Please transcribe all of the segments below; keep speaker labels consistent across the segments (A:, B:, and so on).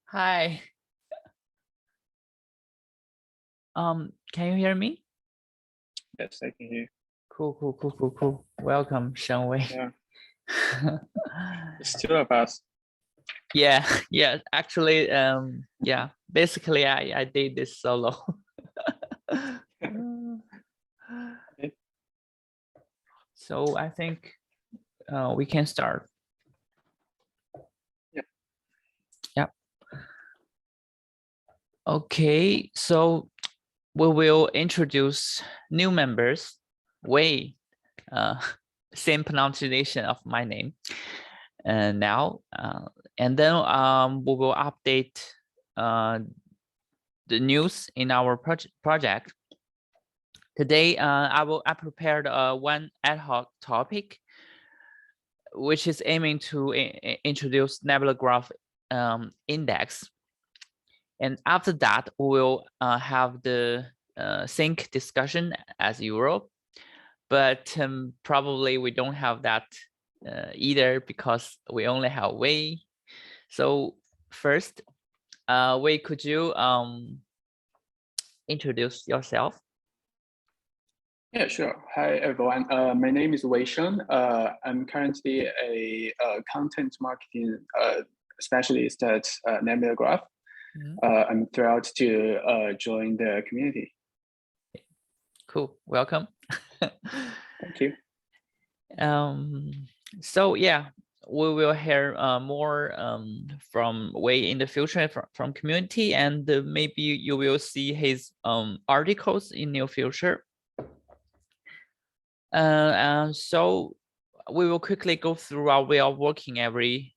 A: Hi. Can you hear me?
B: Yes, I can hear.
A: Cool. Welcome, Shenwei.
B: Yeah, it's two of us.
A: Yeah. Actually, yeah. Basically, I did this solo. So I think we can start.
B: Yeah.
A: Yeah. Okay, so we will introduce new members. Wei, same pronunciation of my name. Now, and then we will update the news in our project. Today, I prepared one ad hoc topic, which is aiming to introduce NebulaGraph index. And after that, we will have the sync discussion as Europe, but probably we don't have that either because we only have Wei. So first, Wei, could you introduce yourself?
B: Yeah, sure. Hi, everyone. My name is Wei Sheng. I'm currently a content marketing specialist at NebulaGraph. I'm thrilled to join the community.
A: Cool. Welcome.
B: Thank you.
A: So yeah, we will hear more from Wei in the future from community, and maybe you will see his articles in near future. So we will quickly go through our way of working every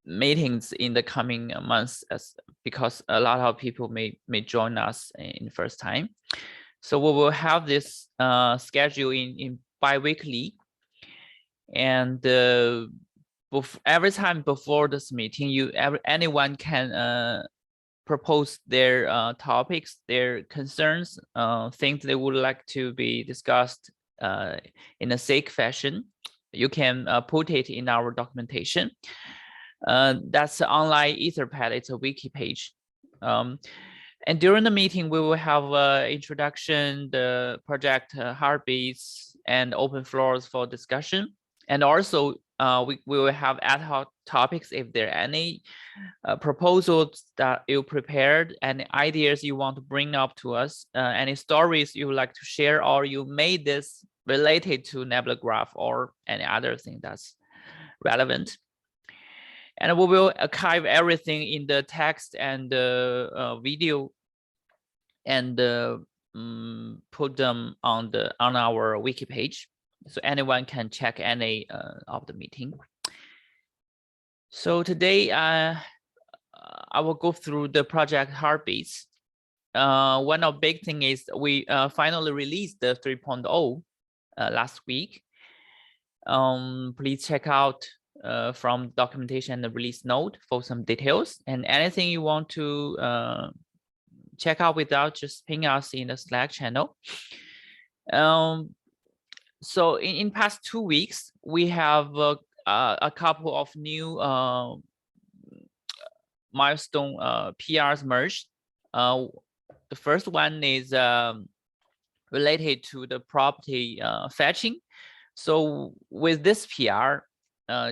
A: meetings in the coming months, because a lot of people may join us in the first time. So we will have this schedule in bi-weekly, and every time before this meeting, anyone can propose their topics, their concerns, things they would like to be discussed in a safe fashion. You can put it in our documentation. That's online Etherpad. It's a wiki page. And during the meeting, we will have introduction, the project heartbeats, and open floors for discussion. And also, we will have ad hoc topics if there are any proposals that you prepared, any ideas you want to bring up to us, any stories you would like to share, or you made this related to NebulaGraph or any other thing that's relevant. And we will archive everything in the text and video, and put them on our wiki page, so anyone can check any of the meeting. So today, I will go through the project heartbeats. One of big thing is we finally released the 3.0 last week. Please check out from documentation and the release note for some details, and anything you want to check out without, just ping us in the Slack channel. So in past 2 weeks, we have a couple of new milestone PRs merged. The first one is related to the property fetching. So with this PR,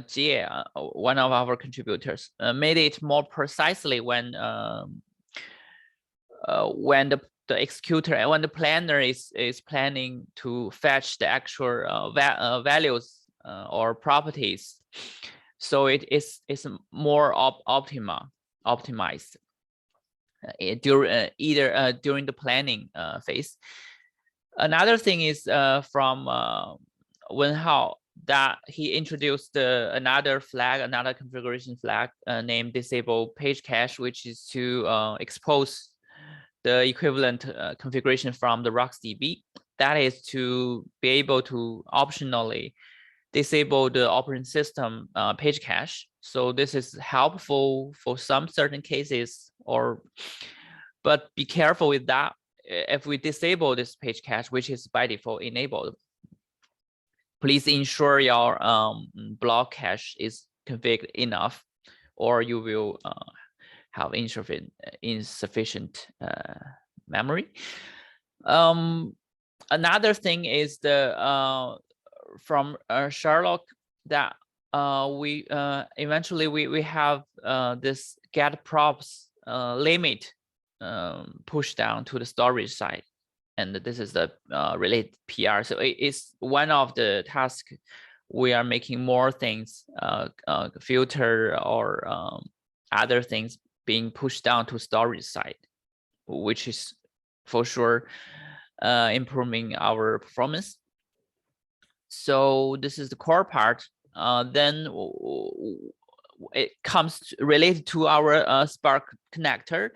A: Jie, one of our contributors, made it more precisely when the executor and when the planner is planning to fetch the actual values or properties. So it is more optimized during during the planning phase. Another thing is from Wenhao, that he introduced another flag, another configuration flag named disable page cache, which is to expose the equivalent configuration from the RocksDB. That is to be able to optionally disable the operating system page cache. So this is helpful for some certain cases, but be careful with that. If we disable this page cache, which is by default enabled, please ensure your block cache is configured enough or you will have insufficient memory. Another thing is the from Sherlock that we eventually we have this get props limit pushed down to the storage side, and this is the related PR. So it is one of the tasks we are making more things, filter or other things being pushed down to storage side, which is for sure improving our performance. So this is the core part. Then it comes related to our Spark connector.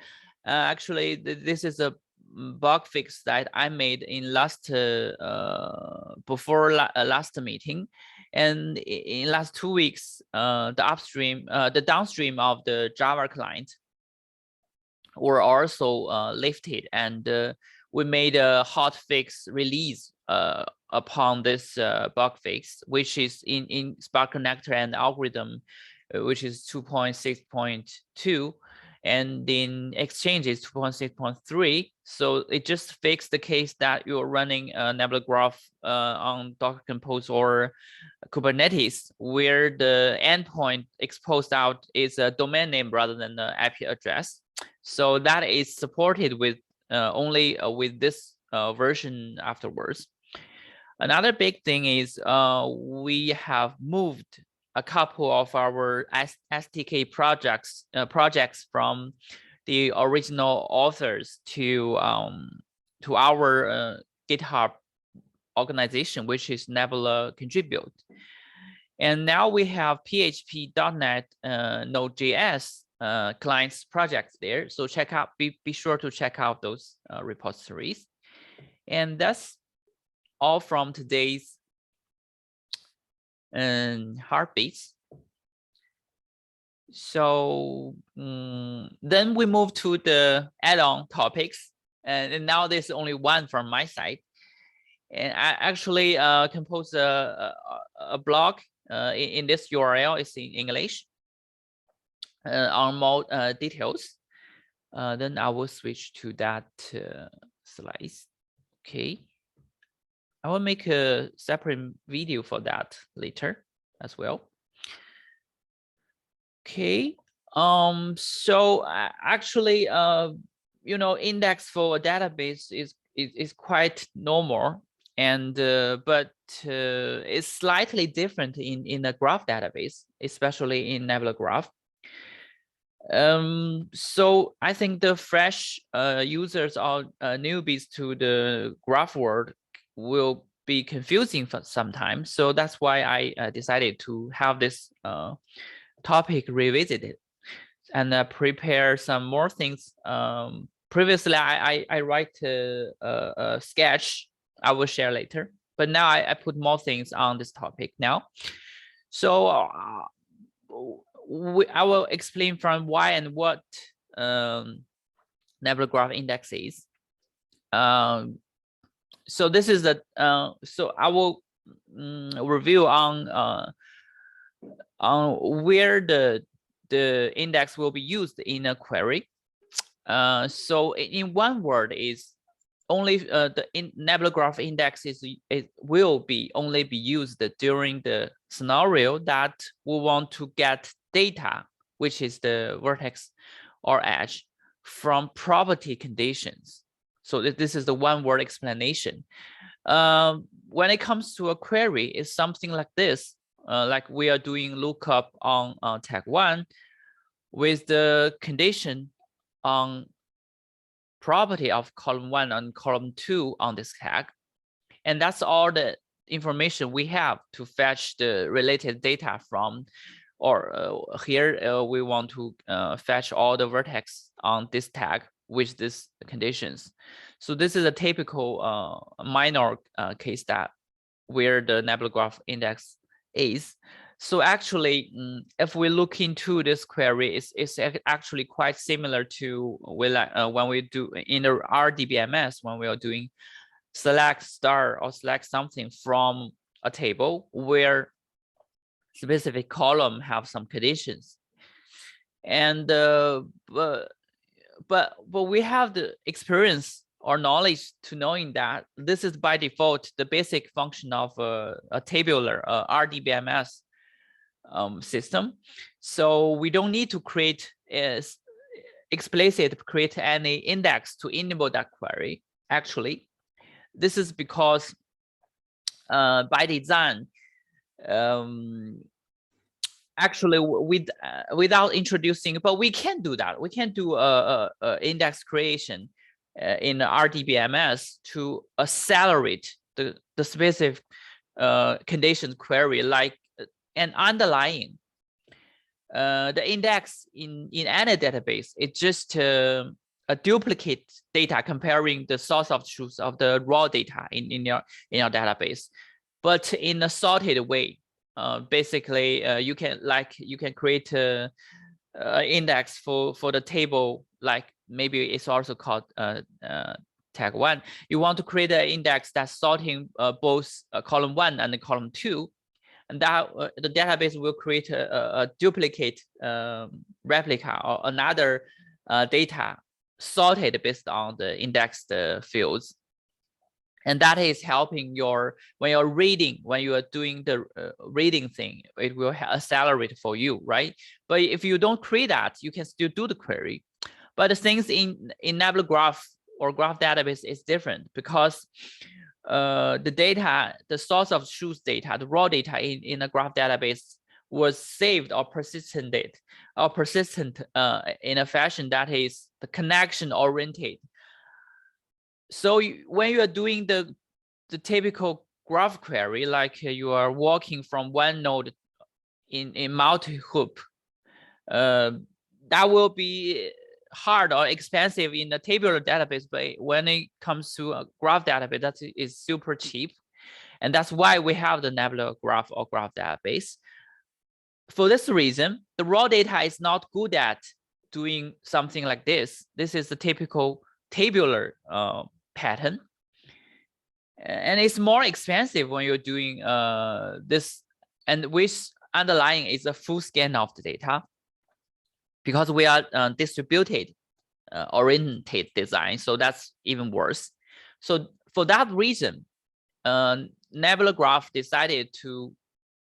A: Actually, this is a bug fix that I made in last last meeting, and in last 2 weeks, the downstream of the Java client were also lifted, and we made a hot fix release upon this bug fix, which is in Spark connector and algorithm, which is 2.6.2. and in Exchange is 2.6.3. So it just fixed the case that you're running a NebulaGraph on Docker Compose or Kubernetes, where the endpoint exposed out is a domain name rather than the IP address. So that is supported with only with this version afterwards. Another big thing is we have moved a couple of our SDK projects from the original authors to our GitHub organization, which is Nebula-Contrib. And now we have PHP.NET nodejs clients projects there. So check out, be sure to check out those repositories. And that's all from today's heartbeats. So then we move to the add-on topics, and now there's only one from my side. And I actually composed a blog in this URL. It's in English on more details. Then I will switch to that slides. Okay. I will make a separate video for that later as well. Okay. So actually, you know, index for a database is quite normal, and but it's slightly different in a graph database, especially in NebulaGraph. So I think the fresh users or newbies to the graph world will be confusing for some time. So that's why I decided to have this topic revisited and prepare some more things. Previously, I write a sketch I will share later, but now I put more things on this topic now. So I will explain from why and what NebulaGraph index is. So this is the so I will review on where the index will be used in a query. So in one word is only the NebulaGraph index will only be used during the scenario that we want to get data, which is the vertex or edge, from property conditions. So this is the one word explanation. When it comes to a query, it's something like this. Like we are doing lookup on tag 1 with the condition on property of column 1 and column 2 on this tag. And that's all the information we have to fetch the related data from, or here we want to fetch all the vertex on this tag with these conditions. So this is a typical minor case that where the NebulaGraph index is. So actually, if we look into this query, it's actually quite similar to when we do in the RDBMS, when we are doing select star or select something from a table where specific column have some conditions. And but we have the experience or knowledge to knowing that this is by default the basic function of a tabular RDBMS system. So we don't need to create create any index to enable that query. Actually, this is because by design, actually without introducing, but we can do that. We can do a index creation in RDBMS to accelerate the specific condition query, like an underlying the index in any database. It's just a duplicate data comparing the source of truth of the raw data in your database, but in a sorted way. Basically, you can create a index for the table, like maybe it's also called tag 1. You want to create an index that's sorting both column 1 and column 2, and that the database will create a duplicate replica or another data sorted based on the indexed fields. And that is helping when you are doing the reading thing, it will accelerate for you, right? But if you don't create that, you can still do the query. But the things in NebulaGraph or graph database is different, because the data, the source of truth data, the raw data in a graph database was saved or persistent in a fashion that is the connection oriented. So when you are doing the typical graph query, like you are walking from one node in multi-hoop, that will be hard or expensive in the tabular database, but when it comes to a graph database, that is super cheap. And that's why we have the NebulaGraph or graph database. For this reason, the raw data is not good at doing something like this. This is the typical tabular pattern. And it's more expensive when you're doing this, and which underlying is a full scan of the data, because we are distributed oriented design. So that's even worse. So for that reason, NebulaGraph decided to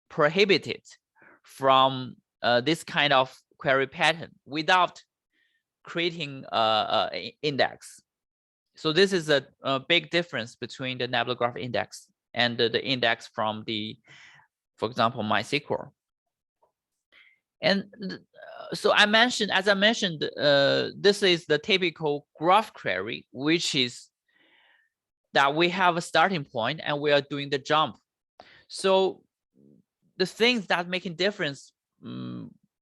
A: prohibit it from this kind of query pattern without creating an index. So this is a big difference between the NebulaGraph index and the index from the, for example, MySQL. And so as I mentioned, this is the typical graph query, which is that we have a starting point and we are doing the jump. So the things that making difference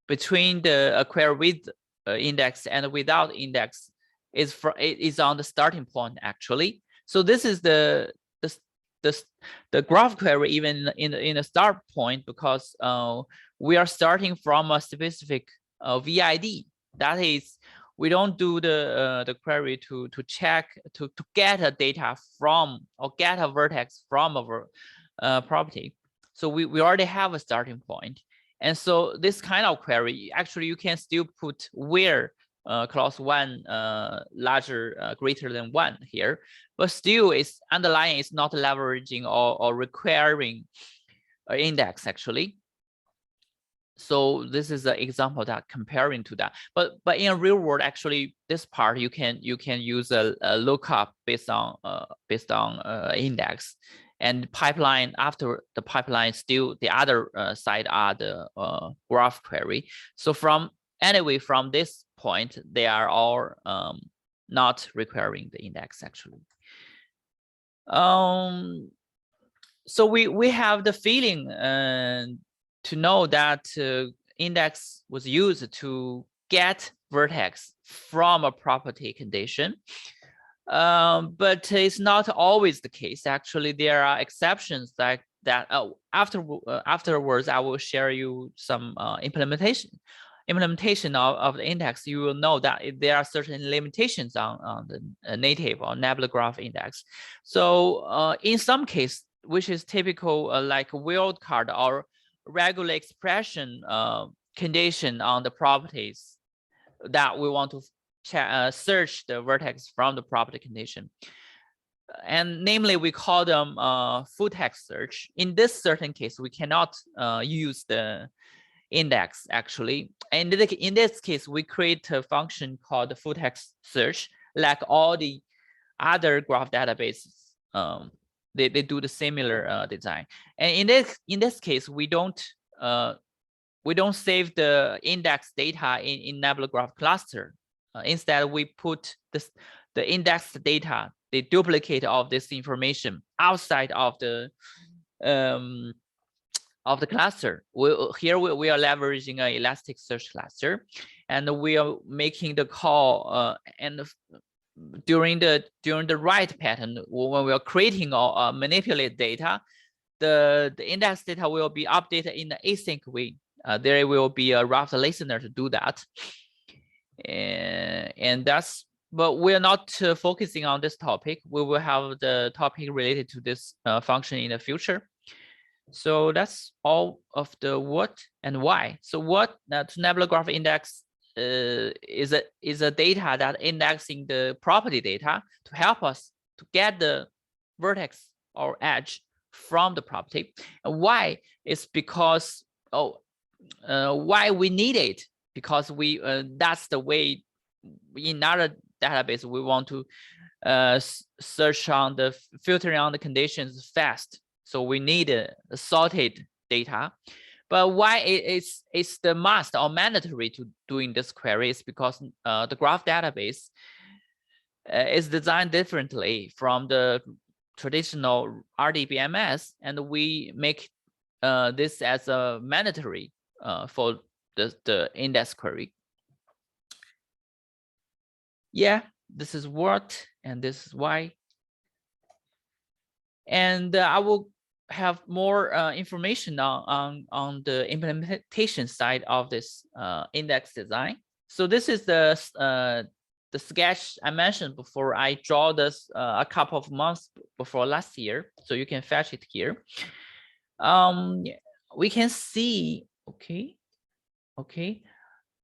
A: between the query with index and without index is on the starting point, actually. So this is the graph query even in the start point, because we are starting from a specific VID. That is, we don't do the query to check to get a data from or get a vertex from our property. So we already have a starting point. And so this kind of query, actually, you can still put where clause 1 larger greater than 1 here, but still it's underlying is not leveraging or requiring an index, actually. So this is an example that comparing to that. But in real world, actually, this part you can use a lookup based on index, and pipeline after the pipeline still the other side are the graph query. So from this point, they are all not requiring the index, actually. So we have the feeling to know that index was used to get vertex from a property condition. But it's not always the case. Actually, there are exceptions like that. Afterwards, I will share you some implementation of the index. You will know that there are certain limitations on the native or NebulaGraph index. So in some case, which is typical like wildcard or regular expression condition on the properties that we want to search the vertex from the property condition. And namely, we call them full text search. In this certain case, we cannot use the index actually. And in this case, we create a function called the full text search, like all the other graph databases. They do the similar design. And in this case, we don't save the index data in NebulaGraph cluster. Instead, we put the indexed data, the duplicate of this information outside of the cluster. Here we are leveraging an Elasticsearch cluster, and we are making the call and during the write pattern, when we are creating or manipulate data, the index data will be updated in the async way. There will be a rough listener to do that, and that's. But we're not focusing on this topic. We will have the topic related to this function in the future. So that's all of the what and why. So what to NebulaGraph index is a data that indexing the property data to help us to get the vertex or edge from the property. And why is because why we need it, because we that's the way in other database we want to search on the filtering on the conditions fast. So we need a sorted data. But why it's the must or mandatory to doing this query is because the graph database is designed differently from the traditional RDBMS, and we make this as a mandatory for the index query. Yeah, this is what, and this is why. And I will have more information on the implementation side of this index design. So this is the sketch I mentioned before. I draw this a couple of months before last year, so you can fetch it here. We can see, okay.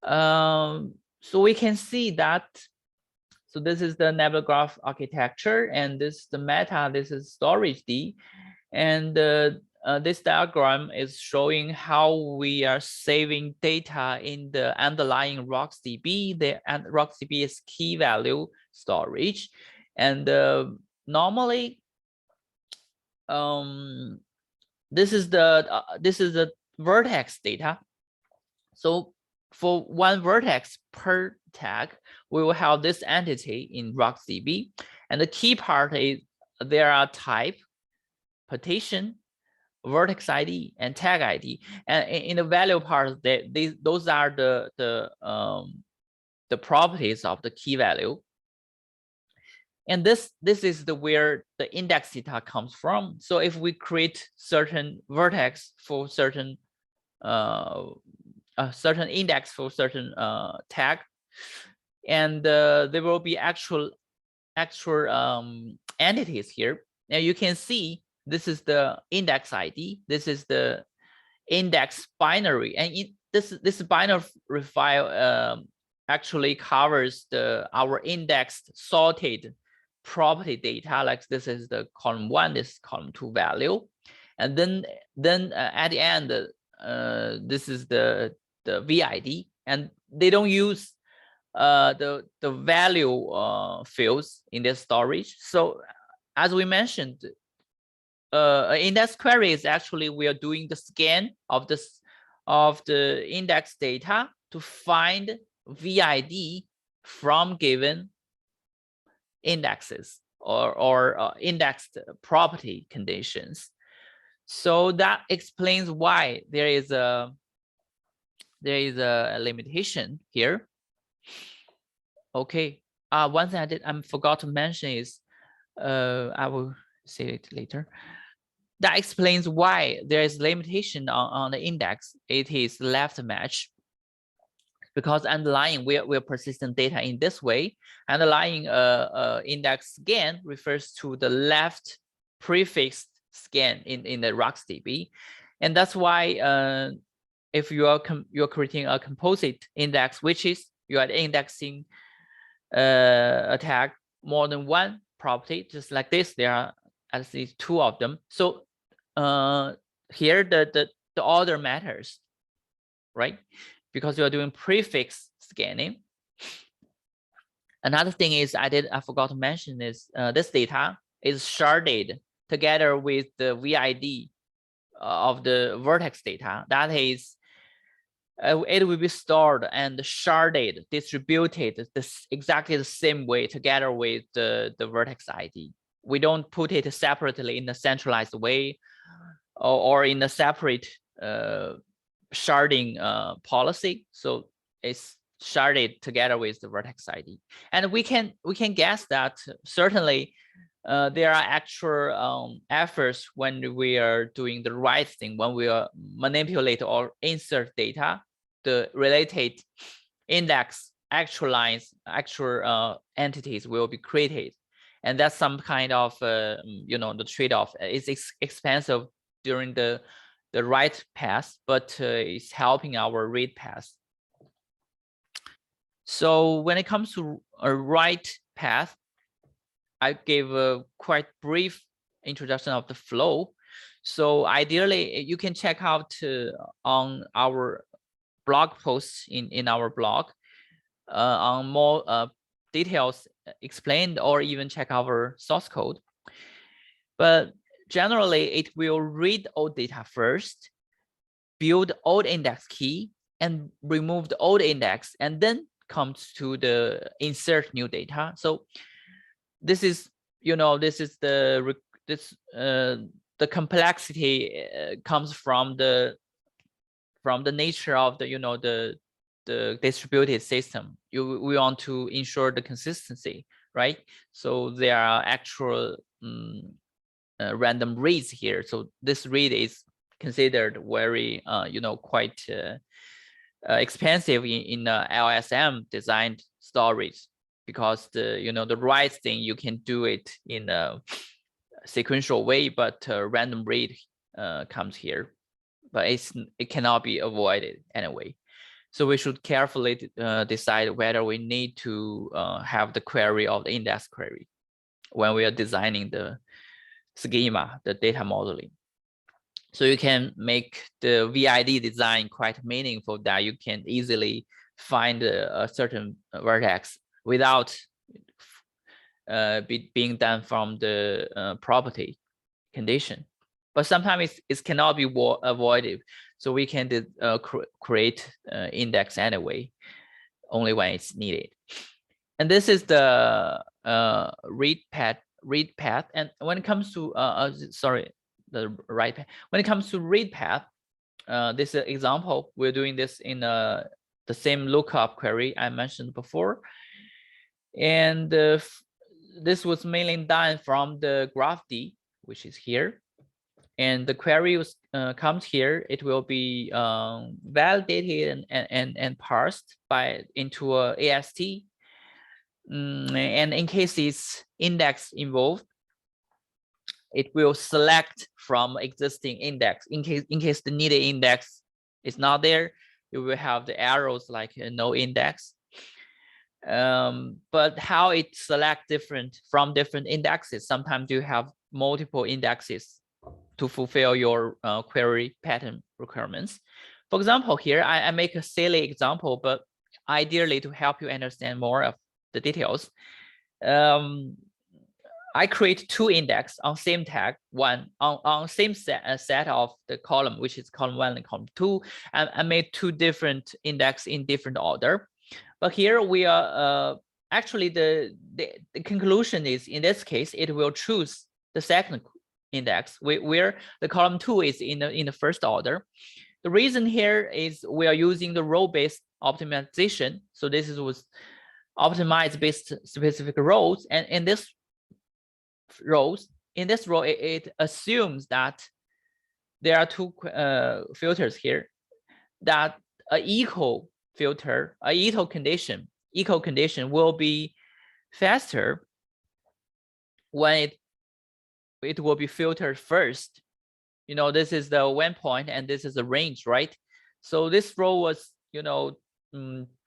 A: So we can see that. So this is the NebulaGraph architecture, and this is the meta, this is storage D. And this diagram is showing how we are saving data in the underlying RocksDB. The RocksDB is key value storage. And normally, this is the vertex data. So for one vertex per tag, we will have this entity in RocksDB. And the key part is there are type, partition, vertex ID, and tag ID. And in the value part, those are the properties of the key value. And this is where the index data comes from. So if we create certain vertex for certain certain index for certain tag, and there will be actual entities here. Now you can see this is the index ID. This is the index binary, and this binary file actually covers our indexed sorted property data. Like this is the column 1, this is column 2 value, and then at the end this is the VID, and they don't use the value fields in their storage. So as we mentioned, index query is actually we are doing the scan of the index data to find VID from given indexes or indexed property conditions. So that explains why there is a limitation here. Okay. One thing I forgot to mention is I will say it later. That explains why there is limitation on the index. It is left match, because underlying we're persistent data in this way. Underlying index scan refers to the left prefixed scan in the RocksDB, and that's why if you're creating a composite index which is you are indexing a tag more than one property, just like this, there are at least 2 of them. So here the order matters, right? Because you are doing prefix scanning. Another thing is I forgot to mention is this data is sharded together with the VID of the vertex data. That is, it will be stored and sharded, distributed exactly the same way together with the vertex ID. We don't put it separately in a centralized way or in a separate sharding policy. So it's sharded together with the vertex ID. And we can guess that certainly there are actual efforts when we are doing the right thing, when we manipulate or insert data, the related index actual entities will be created. And that's some kind of, the trade-off. It's expensive during the write path, but it's helping our read path. So when it comes to a write path, I gave a quite brief introduction of the flow. So ideally, you can check out on our blog posts in our blog on more details explained, or even check our source code. But generally, it will read old data first, build old index key, and remove the old index, and then comes to the insert new data. So this is, this is the complexity comes from the nature of the distributed system. We want to ensure the consistency, right? So there are actual random reads here. So this read is considered very quite expensive in LSM designed storage, because the right thing, you can do it in a sequential way, but random read comes here, but it cannot be avoided anyway. So we should carefully decide whether we need to have the query of the index query when we are designing the schema, the data modeling. So you can make the VID design quite meaningful, that you can easily find a certain vertex without being done from the property condition. But sometimes it cannot be avoided. So we can create index anyway, only when it's needed. And this is the read path. And when it comes to the write path. When it comes to read path, this example, we're doing this in the same lookup query I mentioned before. And this was mainly done from the GraphD, which is here. And the query comes here. It will be validated and parsed into a AST. And in case it's index involved, it will select from existing index. In case the needed index is not there, you will have the arrows like no index. But how it select from different indexes? Sometimes you have multiple indexes to fulfill your query pattern requirements. For example, here I make a silly example, but ideally to help you understand more of the details. I create 2 index on same tag, one on same set of the column, which is column 1 and column 2, and I made 2 different index in different order. But here we are actually the conclusion is, in this case, it will choose the second index where the column 2 is in the first order. The reason here is we are using the row-based optimization. So this was optimized based specific rows, and in this row, it assumes that there are 2 filters here, that an equal filter, a equal condition will be faster when it will be filtered first. This is the 1 point and this is the range, right? So this row was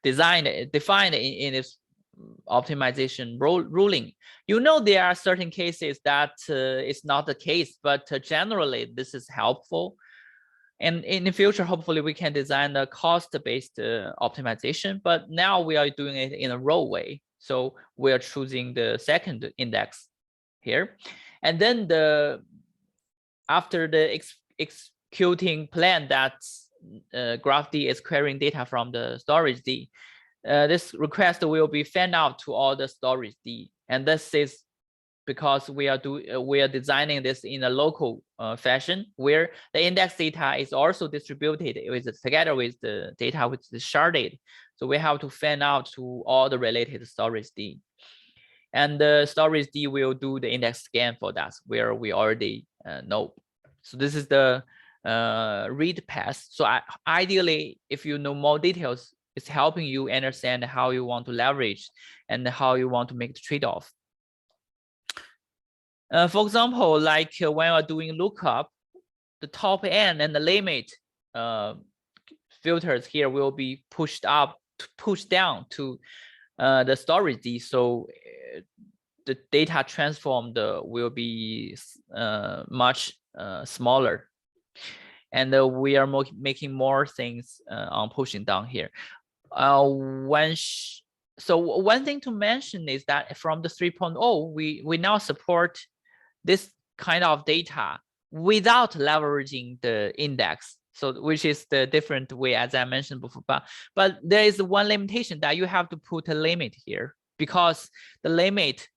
A: defined in this optimization ruling. You know, there are certain cases that it's not the case, but generally this is helpful. And in the future, hopefully we can design a cost-based optimization, but now we are doing it in a row way. So we are choosing the second index here. And then after the executing plan that graph D is querying data from the storage D, this request will be fed out to all the storage D. And this is because we are designing this in a local fashion where the index data is also distributed together with the data which is sharded. So we have to fan out to all the related storage D. And the storage D will do the index scan for that, where we already know. So this is the read path. So ideally, if you know more details, it's helping you understand how you want to leverage and how you want to make the trade-off. For example, like when we're doing lookup, the top end and the limit filters here will be pushed down to the storage D. So the data transformed will be much smaller. And we are making more things on pushing down here. So one thing to mention is that from the 3.0, we now support this kind of data without leveraging the index. So which is the different way, as I mentioned before. But there is one limitation that you have to put a limit here, because the limit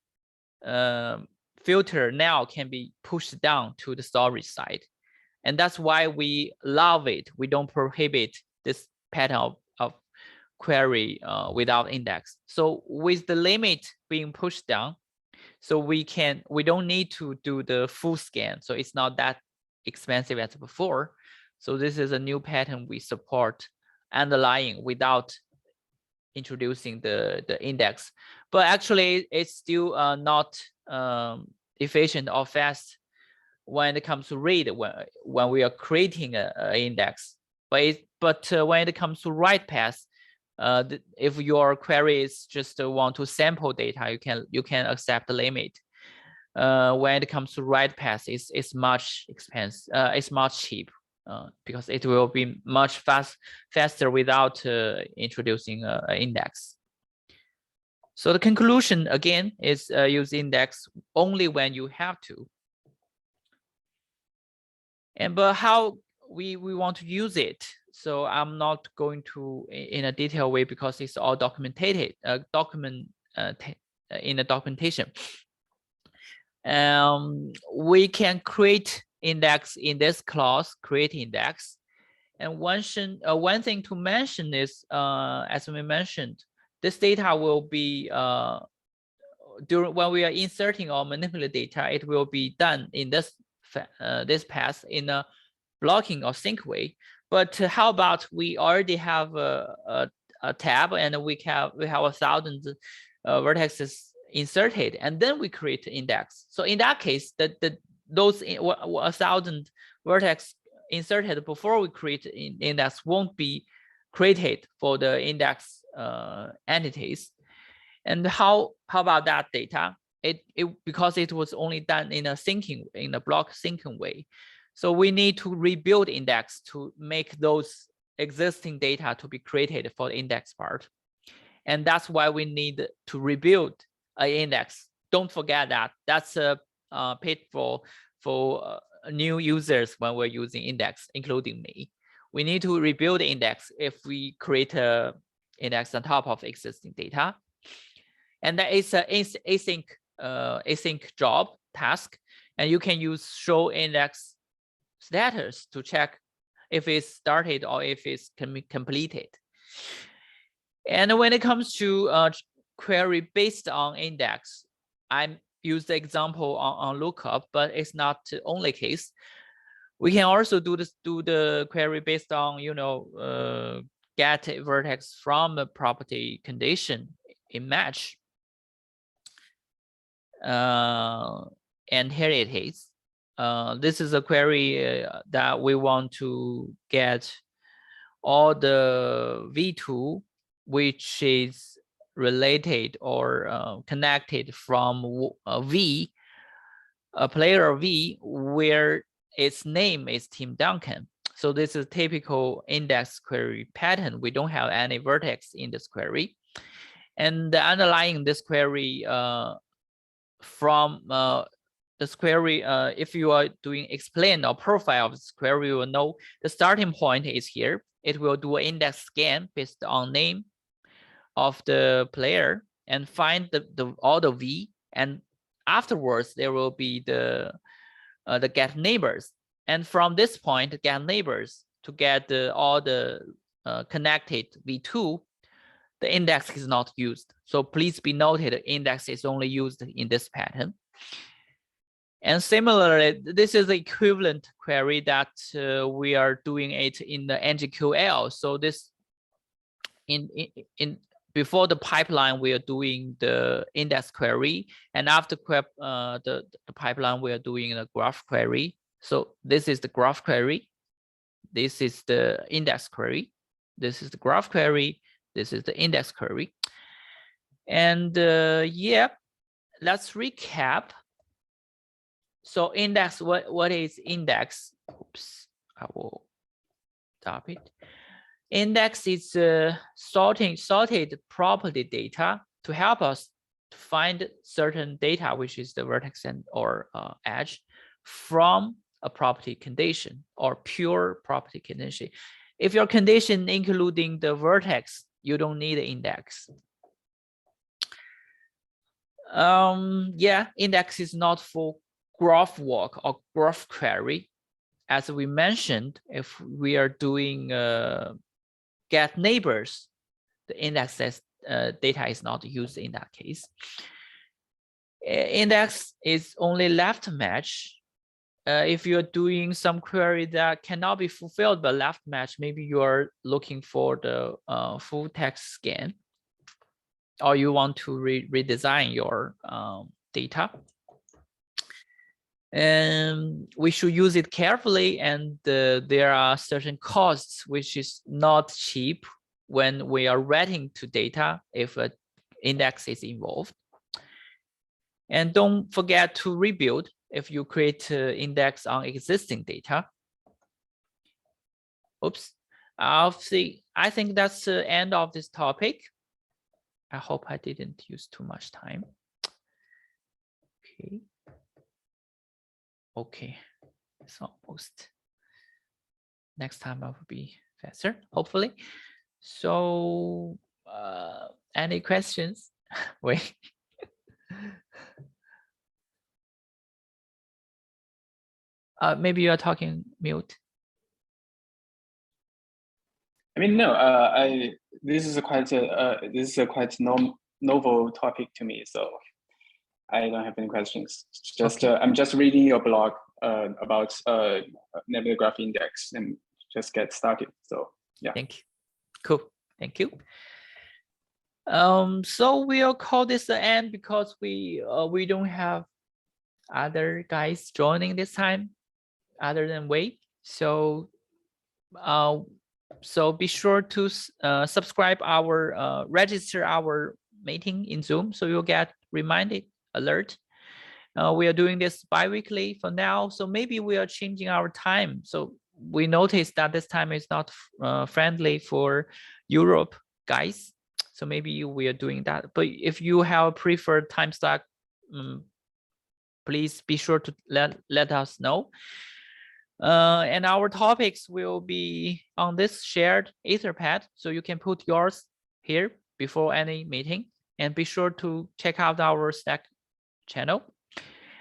A: filter now can be pushed down to the storage side. And that's why we love it. We don't prohibit this pattern of query without index. So with the limit being pushed down, so we don't need to do the full scan. So it's not that expensive as before. So this is a new pattern we support underlying without introducing the index. But actually it's still not efficient or fast when it comes to read when we are creating an index. But when it comes to write path, if your query is just want to sample data, you can accept the limit. When it comes to write path, it's much expensive. It's much cheap because it will be much faster without introducing an index. So the conclusion again is use index only when you have to. But how we want to use it? So I'm not going to in a detailed way because it's all documented in the documentation. We can create index in this clause, create index. And one thing to mention is, as we mentioned, this data will be when we are inserting or manipulating data, it will be done in this path in a blocking or sync way. But how about we already have a tab and we have 1,000 vertices inserted, and then we create an index. So in that case, those 1,000 vertex inserted before we create an index won't be created for the index entities. And how about that data? Because it was only done in a block syncing way. So we need to rebuild index to make those existing data to be created for the index part. And that's why we need to rebuild an index. Don't forget that. That's a pitfall for new users when we're using index, including me. We need to rebuild the index if we create an index on top of existing data. And that is an async job task. And you can use show index status to check if it's started or if it's completed. And when it comes to query based on index, I use the example on lookup, but it's not the only case. We can also do the query based on get a vertex from a property condition in match. And here it is. This is a query that we want to get all the V2 which is related or connected from V, a player V, where its name is Tim Duncan. So this is a typical index query pattern. We don't have any vertex in this query. And the underlying this query from this query, if you are doing explain or profile of this query, you will know the starting point is here. It will do an index scan based on name of the player and find all the V, and afterwards there will be the get neighbors, and from this point get neighbors to get all the connected V2. The index is not used. So please be noted, the index is only used in this pattern. And similarly, this is the equivalent query that we are doing it in the NGQL. So this in before the pipeline, we are doing the index query, and after the pipeline, we are doing the graph query. So this is the graph query. This is the index query. This is the graph query. This is the index query. And yeah, let's recap. So index, what is index? Oops, I will stop it. Index is sorted property data to help us to find certain data, which is the vertex and or edge, from a property condition or pure property condition. If your condition including the vertex, you don't need an index. Yeah, index is not for graph walk or graph query. As we mentioned, if we are doing get neighbors, the index data is not used in that case. Index is only left match. If you're doing some query that cannot be fulfilled by left match, maybe you are looking for the full text scan, or you want to redesign your data. And we should use it carefully, and there are certain costs which is not cheap when we are writing to data if an index is involved. And don't forget to rebuild if you create an index on existing data. Oops, I think that's the end of this topic. I hope I didn't use too much time. Okay. Okay, it's almost. Next time I will be faster, hopefully. So, any questions? Wait. Maybe you are talking mute.
B: I mean, no. This is a quite novel topic to me, so I don't have any questions. Just okay. I'm just reading your blog about NebulaGraph index and just get started. So yeah.
A: Thank you. Cool. Thank you. So we'll call this the end because we don't have other guys joining this time other than Wei. So so be sure to subscribe our register our meeting in Zoom so you'll get reminded alert. We are doing this bi-weekly for now, so maybe we are changing our time. So we noticed that this time is not friendly for Europe guys, so maybe we are doing that. But if you have a preferred time slot, please be sure to let us know. And our topics will be on this shared Etherpad, so you can put yours here before any meeting, and be sure to check out our Slack channel.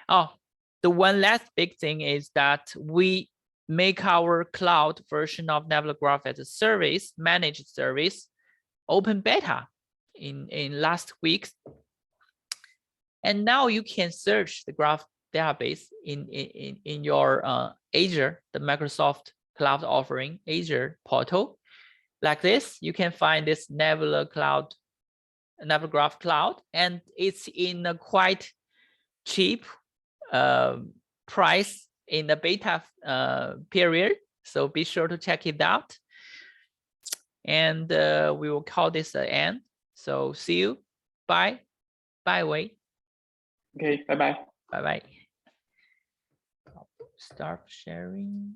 A: Oh, the one last big thing is that we make our cloud version of NebulaGraph as a service, managed service, open beta in last week. And now you can search the graph database in your Azure, the Microsoft Cloud offering, Azure portal. Like this, you can find this NebulaGraph Cloud, and it's in a quite cheap price in the beta period. So be sure to check it out. and we will call this the end. So see you. Bye. Bye, Wei.
B: Okay, bye-bye.
A: Bye-bye. Start sharing.